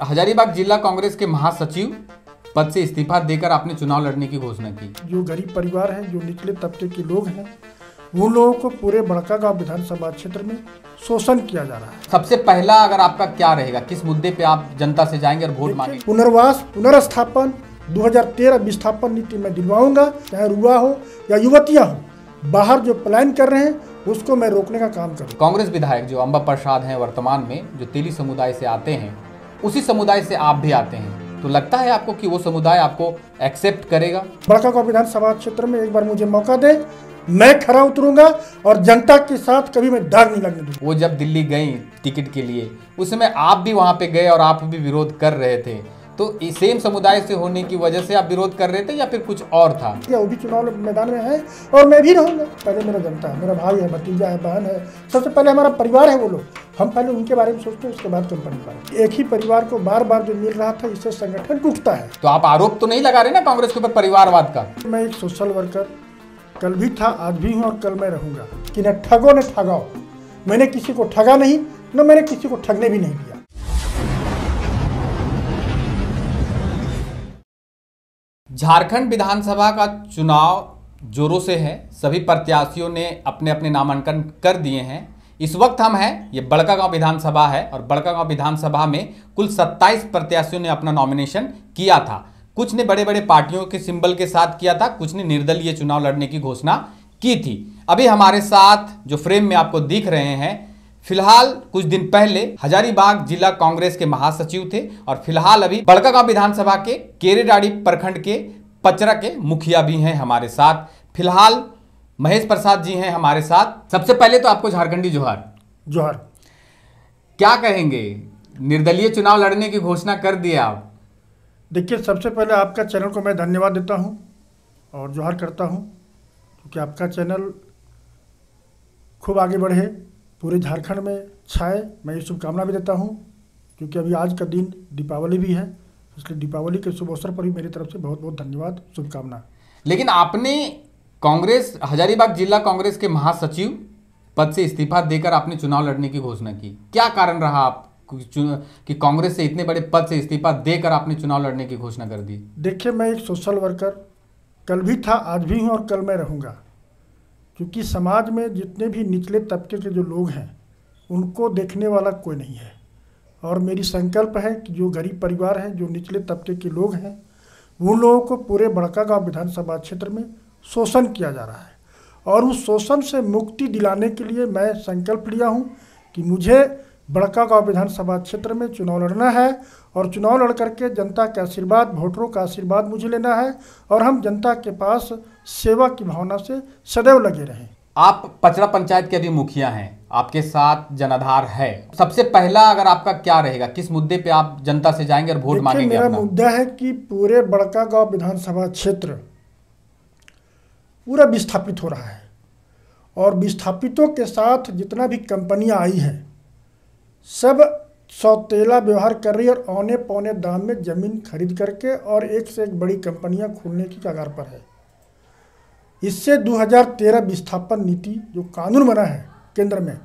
हजारीबाग जिला कांग्रेस के महासचिव पद से इस्तीफा देकर आपने चुनाव लड़ने की घोषणा की। जो गरीब परिवार हैं, जो निचले तबके के लोग हैं, वो लोगों को पूरे बड़कागांव विधानसभा क्षेत्र में शोषण किया जा रहा है। सबसे पहला अगर आपका क्या रहेगा, किस मुद्दे पे आप जनता से जाएंगे और वोट मांगेंगे? पुनर्वास पुनर्स्थापन 2013 विस्थापन नीति में दिलवाऊंगा, चाहे युवा हो या युवतियां हो, बाहर जो प्लान कर रहे हैं उसको मैं रोकने का काम करूँ। कांग्रेस विधायक जो अंबा प्रसाद हैं वर्तमान में, जो तेली समुदाय से आते हैं, उसी समुदाय से आप भी आते हैं, तो लगता है आपको कि वो समुदाय आपको एक्सेप्ट करेगा? बड़कागांव विधानसभा क्षेत्र में एक बार मुझे मौका दे, मैं खरा उतरूंगा और जनता के साथ कभी मैं दाग नहीं लगने दूंगा। वो जब दिल्ली गई टिकट के लिए, उस समय आप भी वहां पे गए और आप भी विरोध कर रहे थे, तो सेम समुदाय से होने की वजह से आप विरोध कर रहे थे या फिर कुछ और था? वो भी चुनाव मैदान में है और मैं भी रहूंगा। पहले मेरा जनता है, मेरा भाई है, भतीजा है, बहन है, सबसे पहले हमारा परिवार है। वो लोग, हम पहले उनके बारे में सोचते हैं, उसके बाद कंपनी पर। एक ही परिवार को बार बार जो मिल रहा था, इससे संगठन टूटता है। तो आप आरोप तो नहीं लगा रहे ना कांग्रेस के ऊपर परिवारवाद का? मैं एक सोशल वर्कर कल भी था, आज भी हूँ और कल मैं रहूंगा कि न ठगो न ठगाओ। मैंने किसी को ठगा नहीं, न मैंने किसी को ठगने भी नहीं दिया। झारखंड विधानसभा का चुनाव जोरों से है। सभी प्रत्याशियों ने अपने अपने नामांकन कर दिए हैं। इस वक्त हम हैं, ये बड़कागांव विधानसभा है और बड़कागांव विधानसभा में कुल 27 प्रत्याशियों ने अपना नॉमिनेशन किया था। कुछ ने बड़े बड़े पार्टियों के सिंबल के साथ किया था, कुछ ने निर्दलीय चुनाव लड़ने की घोषणा की थी। अभी हमारे साथ जो फ्रेम में आपको दिख रहे हैं, फिलहाल कुछ दिन पहले हजारीबाग जिला कांग्रेस के महासचिव थे और फिलहाल अभी बड़कागांव विधानसभा के केरेडाड़ी प्रखंड के पचरा के मुखिया भी हैं हमारे साथ। फिलहाल महेश प्रसाद जी हैं हमारे साथ। सबसे पहले तो आपको झारखंडी जोहार। जोहार। क्या कहेंगे, निर्दलीय चुनाव लड़ने की घोषणा कर दिया आप? देखिए, सबसे पहले आपका चैनल को मैं धन्यवाद देता हूं और जोहार करता हूं, क्योंकि आपका चैनल खूब आगे बढ़े, पूरे झारखंड में छाए। मैं ये शुभकामना भी देता हूं, क्योंकि अभी आज का दिन दीपावली भी है, इसलिए दीपावली के शुभ अवसर पर भी मेरी तरफ से बहुत बहुत धन्यवाद, शुभकामना। लेकिन आपने कांग्रेस हजारीबाग जिला कांग्रेस के महासचिव पद से इस्तीफा देकर आपने चुनाव लड़ने की घोषणा की। क्या कारण रहा आप कि कांग्रेस से इतने बड़े पद से इस्तीफा देकर आपने चुनाव लड़ने की घोषणा कर दी? देखिए, मैं एक सोशल वर्कर कल भी था, आज भी हूँ और कल मैं रहूँगा, क्योंकि समाज में जितने भी निचले तबके के जो लोग हैं, उनको देखने वाला कोई नहीं है। और मेरी संकल्प है कि जो गरीब परिवार हैं, जो निचले तबके के लोग हैं, उन लोगों को पूरे बड़कागांव विधानसभा क्षेत्र में शोषण किया जा रहा है। और उस शोषण से मुक्ति दिलाने के लिए मैं संकल्प लिया हूँ कि मुझे बड़कागांव विधानसभा क्षेत्र में चुनाव लड़ना है और चुनाव लड़ करके जनता के आशीर्वाद, वोटरों का आशीर्वाद मुझे लेना है और हम जनता के पास सेवा की भावना से सदैव लगे रहें। आप पचरा पंचायत के अभी मुखिया हैं, आपके साथ जनाधार है। सबसे पहला अगर आपका क्या रहेगा, किस मुद्दे पे आप जनता से जाएंगे और वोट मांगेंगे? मेरा मुद्दा है कि पूरे बड़कागांव विधानसभा क्षेत्र पूरा विस्थापित हो रहा है और विस्थापितों के साथ जितना भी कंपनियां आई हैं, सब सौतेला व्यवहार कर रही है और औने पौने दाम में ज़मीन खरीद करके और एक से एक बड़ी कंपनियां खोलने की कगार पर है। इससे 2013 विस्थापन नीति जो कानून बना है केंद्र में,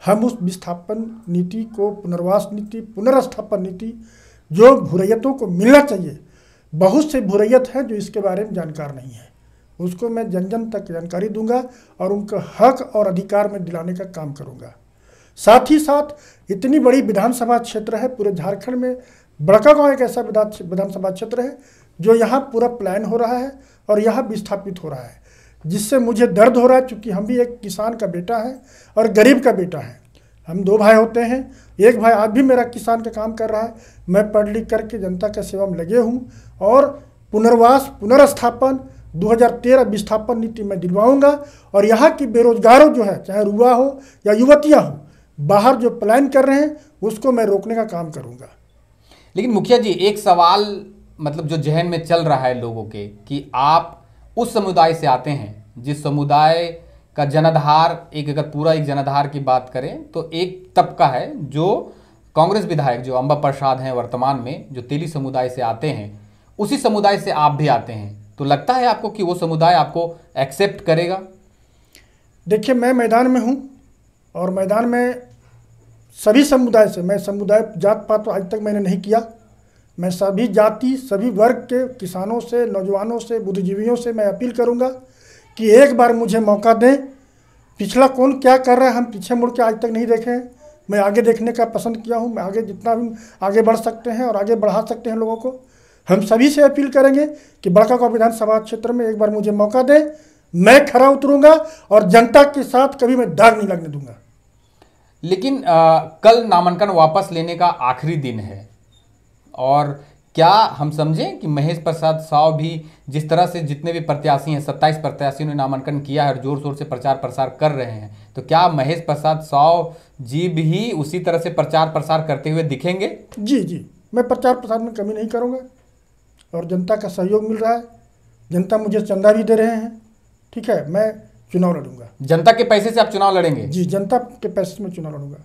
हम उस विस्थापन नीति को पुनर्वास नीति, पुनर्स्थापन नीति जो भूरैयतों को मिलना चाहिए, बहुत से भूरैयत हैं जो इसके बारे में जानकार नहीं है, उसको मैं जन जन तक जानकारी दूंगा और उनका हक और अधिकार में दिलाने का काम करूंगा। साथ ही साथ इतनी बड़ी विधानसभा क्षेत्र है पूरे झारखंड में, बड़कागांव एक ऐसा विधानसभा क्षेत्र है जो यहाँ पूरा प्लान हो रहा है और यहाँ विस्थापित हो रहा है, जिससे मुझे दर्द हो रहा है, क्योंकि हम भी एक किसान का बेटा है और गरीब का बेटा है। हम दो भाई होते हैं, एक भाई आज भी मेरा किसान का काम कर रहा है। मैं पढ़ लिख करके जनता की सेवा में लगे हूँ और पुनर्वास पुनर्स्थापन 2013 विस्थापन नीति में दिलवाऊंगा और यहाँ की बेरोजगारों जो है, चाहे युवा हो या युवतियाँ हो, बाहर जो प्लान कर रहे हैं उसको मैं रोकने का काम करूंगा। लेकिन मुखिया जी, एक सवाल मतलब जो जहन में चल रहा है लोगों के, कि आप उस समुदाय से आते हैं जिस समुदाय का जनाधार, अगर पूरा एक जनाधार की बात करें तो एक तबका है जो कांग्रेस विधायक जो अंबा प्रसाद हैं वर्तमान में, जो तेली समुदाय से आते हैं, उसी समुदाय से आप भी आते हैं, तो लगता है आपको कि वो समुदाय आपको एक्सेप्ट करेगा? देखिए, मैं मैदान में हूँ और मैदान में सभी समुदाय से, मैं समुदाय जात पात तो आज तक मैंने नहीं किया, मैं सभी जाति सभी वर्ग के किसानों से, नौजवानों से, बुद्धिजीवियों से मैं अपील करूंगा कि एक बार मुझे मौका दें। पिछला कौन क्या कर रहा है हम पीछे मुड़ के आज तक नहीं देखे हैं। मैं आगे देखने का पसंद किया हूं। मैं आगे जितना भी आगे बढ़ सकते हैं और आगे बढ़ा सकते हैं लोगों को, हम सभी से अपील करेंगे कि बड़कागांव विधानसभा क्षेत्र में एक बार मुझे मौका दें। मैं खरा उतरूंगा और जनता के साथ कभी मैं दाग नहीं लगने दूंगा। लेकिन कल नामांकन वापस लेने का आखिरी दिन है और क्या हम समझें कि महेश प्रसाद साव भी जिस तरह से जितने भी प्रत्याशी हैं, 27 प्रत्याशियों ने नामांकन किया है और जोर शोर से प्रचार प्रसार कर रहे हैं, तो क्या महेश प्रसाद साव जी भी उसी तरह से प्रचार प्रसार करते हुए दिखेंगे? जी, मैं प्रचार प्रसार में कमी नहीं करूंगा और जनता का सहयोग मिल रहा है। जनता मुझे चंदा भी दे रहे हैं, ठीक है। मैं चुनाव लड़ूंगा। जनता के पैसे से आप चुनाव लड़ेंगे? जी, जनता के पैसे में चुनाव लड़ूंगा।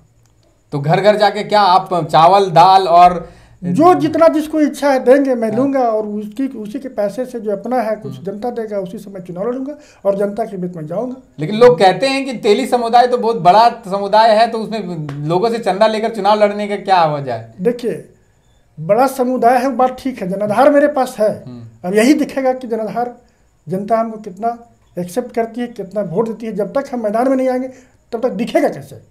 तो घर घर जाके क्या आप चावल दाल और जो जितना जिसको इच्छा है देंगे, मैं लूंगा और उसी के पैसे से जो अपना है कुछ जनता देगा, उसी से मैं चुनाव लड़ूंगा और जनता के बीच में जाऊंगा। लेकिन लोग कहते हैं कि तेली समुदाय तो बहुत बड़ा समुदाय है, तो उसमें लोगों से चंदा लेकर चुनाव लड़ने का क्या वजह है? देखिए, बड़ा समुदाय है बात ठीक है, जनाधार मेरे पास है। अब यही दिखेगा कि जनाधार जनता हमको कितना एक्सेप्ट करती है, कितना वोट देती है। जब तक हम मैदान में नहीं आएंगे तब तक दिखेगा कैसे।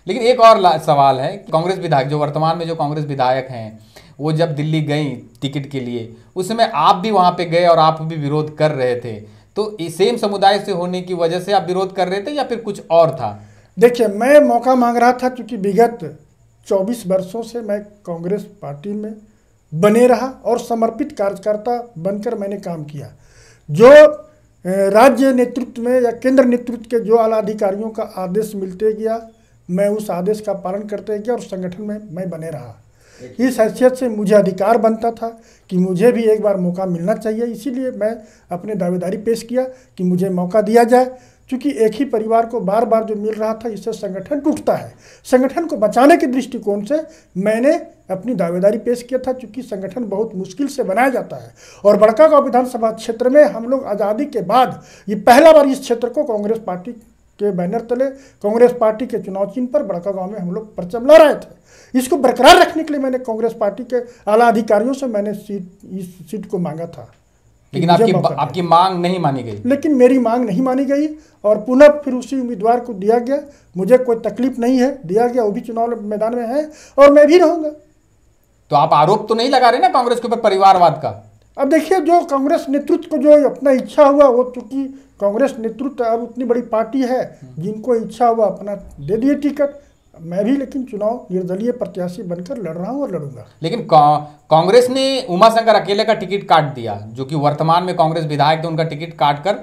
लेकिन एक और सवाल है, कांग्रेस विधायक जो वर्तमान में जो कांग्रेस विधायक हैं, वो जब दिल्ली गई टिकट के लिए, उस समय आप भी वहां पे गए और आप भी विरोध कर रहे थे, तो सेम समुदाय से होने की वजह से आप विरोध कर रहे थे या फिर कुछ और था? देखिए, मैं मौका मांग रहा था क्योंकि विगत 24 वर्षों से मैं कांग्रेस पार्टी में बने रहा और समर्पित कार्यकर्ता बनकर मैंने काम किया। जो राज्य नेतृत्व में या केंद्र नेतृत्व के जो आला अधिकारियों का आदेश मिलते गया, मैं उस आदेश का पालन करते गया और संगठन में मैं बने रहा। इस हैसियत से मुझे अधिकार बनता था कि मुझे भी एक बार मौका मिलना चाहिए। इसीलिए मैं अपने दावेदारी पेश किया कि मुझे मौका दिया जाए, क्योंकि एक ही परिवार को बार बार जो मिल रहा था, इससे संगठन टूटता है। संगठन को बचाने के दृष्टिकोण से मैंने अपनी दावेदारी पेश किया था, क्योंकि संगठन बहुत मुश्किल से बनाया जाता है। और बड़कागांव विधानसभा क्षेत्र में हम लोग आज़ादी के बाद ये पहला बार इस क्षेत्र को कांग्रेस पार्टी के बैनर तले, कांग्रेस पार्टी के चुनाव चिन्ह पर बड़कागांव में हम लोग परचम ला रहे थे। इसको बरकरार रखने के लिए मैंने कांग्रेस पार्टी के आला अधिकारियों से मैंने इस सीट को मांगा था। लेकिन आपकी मांग नहीं मानी गई? लेकिन मेरी मांग नहीं मानी गई और पुनः फिर उसी उम्मीदवार को दिया गया। मुझे कोई तकलीफ नहीं है, दिया गया, वो भी चुनाव मैदान में है और मैं भी रहूंगा। तो आप आरोप तो नहीं लगा रहे ना कांग्रेस के ऊपर परिवारवाद का? अब देखिए, जो कांग्रेस नेतृत्व को जो अपना इच्छा हुआ, वो चूंकि कांग्रेस नेतृत्व अब उतनी बड़ी पार्टी है, जिनको इच्छा हुआ अपना दे दिए टिकट। मैं भी लेकिन चुनाव निर्दलीय प्रत्याशी बनकर लड़ रहा हूं और लड़ूंगा। लेकिन कांग्रेस ने उमाशंकर अकेले का टिकट काट दिया, जो कि वर्तमान में कांग्रेस विधायक थे, उनका टिकट काट कर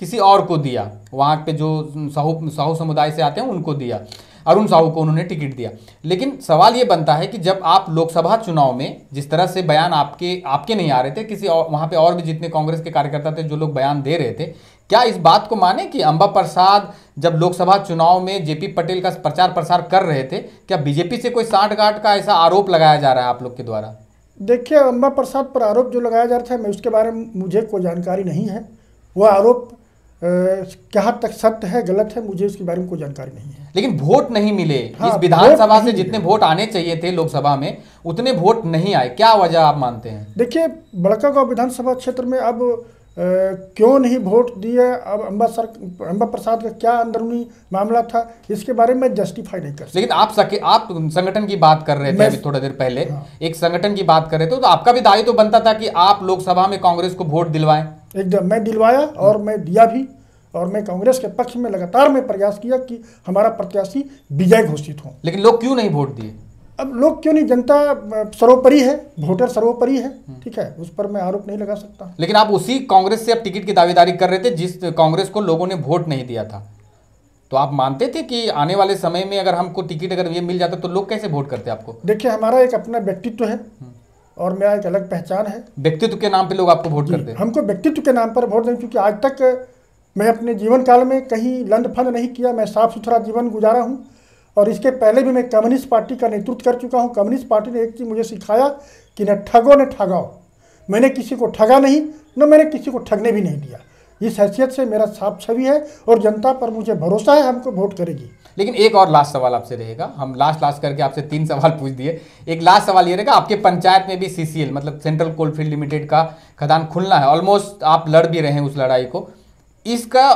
किसी और को दिया। वहां पे जो साहू समुदाय से आते हैं उनको दिया, अरुण साहू को उन्होंने टिकट दिया। लेकिन सवाल ये बनता है कि जब आप लोकसभा चुनाव में जिस तरह से बयान आपके नहीं आ रहे थे, किसी और वहां पे और भी जितने कांग्रेस के कार्यकर्ता थे जो लोग बयान दे रहे थे, क्या इस बात को माने कि अंबा प्रसाद जब लोकसभा चुनाव में जेपी पटेल का प्रचार प्रसार कर रहे थे, क्या बीजेपी से कोई सांठगांठ का ऐसा आरोप लगाया जा रहा है आप लोग के द्वारा? देखिए, अंबा प्रसाद पर आरोप जो लगाया जा रहा था, मैं उसके बारे में मुझे कोई जानकारी नहीं है। वह आरोप कहाँ तक सत्य है गलत है, मुझे इसके बारे में कोई जानकारी नहीं है। लेकिन वोट नहीं मिले। हाँ, इस विधानसभा से जितने वोट आने चाहिए थे लोकसभा में, उतने वोट नहीं आए। क्या वजह आप मानते हैं? देखिए, बड़कागांव विधानसभा क्षेत्र में अब क्यों नहीं वोट दिए, अब अंबा प्रसाद का क्या अंदरूनी मामला था, इसके बारे में जस्टिफाई नहीं कर सकता। लेकिन आप संगठन की बात कर रहे थे अभी थोड़ा देर पहले। हाँ। एक संगठन की बात कर रहे थे, तो आपका भी दायित्व तो बनता था कि आप लोकसभा में कांग्रेस को वोट दिलवाएं। एकदम, मैं दिलवाया और मैं दिया भी। और मैं कांग्रेस के पक्ष में लगातार मैं प्रयास किया कि हमारा प्रत्याशी विजय घोषित हो। लेकिन लोग क्यों नहीं वोट दिए? अब लोग क्यों नहीं, जनता सर्वोपरि है, वोटर सर्वोपरि है, ठीक है, उस पर मैं आरोप नहीं लगा सकता। लेकिन आप उसी कांग्रेस से अब टिकट की दावेदारी कर रहे थे जिस कांग्रेस को लोगों ने वोट नहीं दिया था। तो आप मानते थे कि आने वाले समय में अगर हमको टिकट अगर ये मिल जाता तो लोग कैसे वोट करते आपको? देखिए, हमारा एक अपना व्यक्तित्व है और मेरा एक अलग पहचान है। व्यक्तित्व के नाम पे लोग आपको वोट करते हैं? हमको व्यक्तित्व के नाम पर वोट दें, क्योंकि आज तक मैं अपने जीवन काल में कहीं लंड फंड नहीं किया। मैं साफ सुथरा जीवन गुजारा हूँ और इसके पहले भी मैं कम्युनिस्ट पार्टी का नेतृत्व कर चुका हूँ। कम्युनिस्ट पार्टी ने एक चीज़ मुझे सिखाया कि न ठगो न ठगाओ। मैंने किसी को ठगा नहीं, न मैंने किसी को ठगने भी नहीं दिया। इस हैसियत से मेरा साफ छवि है और जनता पर मुझे भरोसा है, हमको वोट करेगी। लेकिन एक और लास्ट सवाल आपसे रहेगा, हम लास्ट करके आपसे 3 सवाल पूछ दिए, एक लास्ट सवाल ये रहेगा, आपके पंचायत में भी CCL मतलब सेंट्रल कोलफील्ड लिमिटेड का खदान खुलना है, ऑलमोस्ट आप लड़ भी रहे हैं उस लड़ाई को, इसका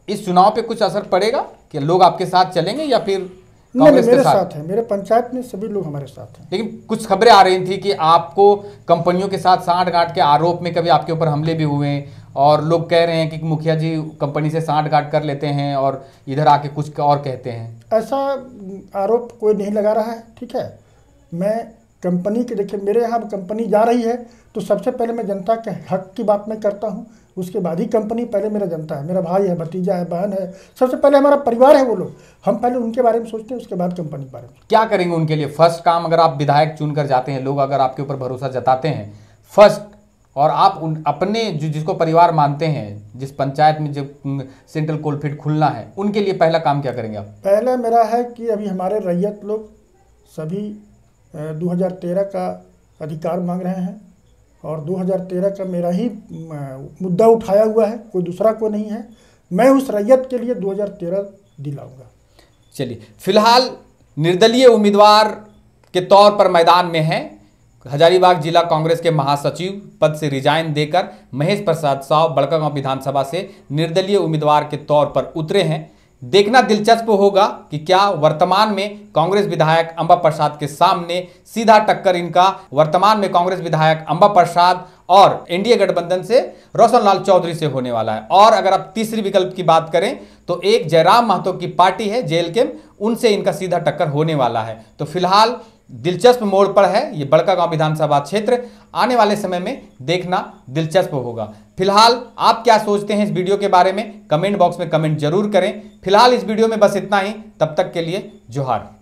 इस चुनाव पे कुछ असर पड़ेगा कि लोग आपके साथ चलेंगे या फिर कांग्रेस मेरे के साथ है, मेरे पंचायत में सभी लोग हमारे साथ हैं। लेकिन कुछ खबरें आ रही थी कि आपको कंपनियों के साथ सांठ-गांठ के आरोप में कभी आपके ऊपर हमले भी हुए हैं और लोग कह रहे हैं कि मुखिया जी कंपनी से सांठ-गांठ कर लेते हैं और इधर आके कुछ और कहते हैं। ऐसा आरोप कोई नहीं लगा रहा है, ठीक है। मैं कंपनी के, देखिए मेरे यहाँ कंपनी जा रही है तो सबसे पहले मैं जनता के हक की बात मैं करता हूँ, उसके बाद ही कंपनी, पहले मेरा जनता है, मेरा भाई है, भतीजा है, बहन है, सबसे पहले हमारा परिवार है वो लोग, हम पहले उनके बारे में सोचते हैं, उसके बाद कंपनी के बारे में। क्या करेंगे उनके लिए? फर्स्ट काम, अगर आप विधायक चुन कर जाते हैं, लोग अगर आपके ऊपर भरोसा जताते हैं फर्स्ट, और आप अपने जिसको परिवार मानते हैं, जिस पंचायत में जो सेंट्रल कोलफील्ड खुलना है, उनके लिए पहला काम क्या करेंगे आप? पहला मेरा है कि अभी हमारे रैयत लोग सभी 2013 का अधिकार मांग रहे हैं और 2013 का मेरा ही मुद्दा उठाया हुआ है, कोई दूसरा को नहीं है। मैं उस रैयत के लिए 2013 दिलाऊंगा। चलिए, फिलहाल निर्दलीय उम्मीदवार के तौर पर मैदान में हैं, हजारीबाग जिला कांग्रेस के महासचिव पद से रिजाइन देकर महेश प्रसाद साव बड़कागांव विधानसभा से निर्दलीय उम्मीदवार के तौर पर उतरे हैं। देखना दिलचस्प होगा कि क्या वर्तमान में कांग्रेस विधायक अंबा प्रसाद के सामने सीधा टक्कर इनका वर्तमान में कांग्रेस विधायक अंबा प्रसाद और एनडीए गठबंधन से रोशन लाल चौधरी से होने वाला है। और अगर आप तीसरी विकल्प की बात करें तो एक जयराम महतो की पार्टी है JLK, उनसे इनका सीधा टक्कर होने वाला है। तो फिलहाल दिलचस्प मोड़ पर है ये बड़कागांव विधानसभा क्षेत्र, आने वाले समय में देखना दिलचस्प होगा। फिलहाल आप क्या सोचते हैं इस वीडियो के बारे में, कमेंट बॉक्स में कमेंट जरूर करें। फिलहाल इस वीडियो में बस इतना ही, तब तक के लिए जोहार।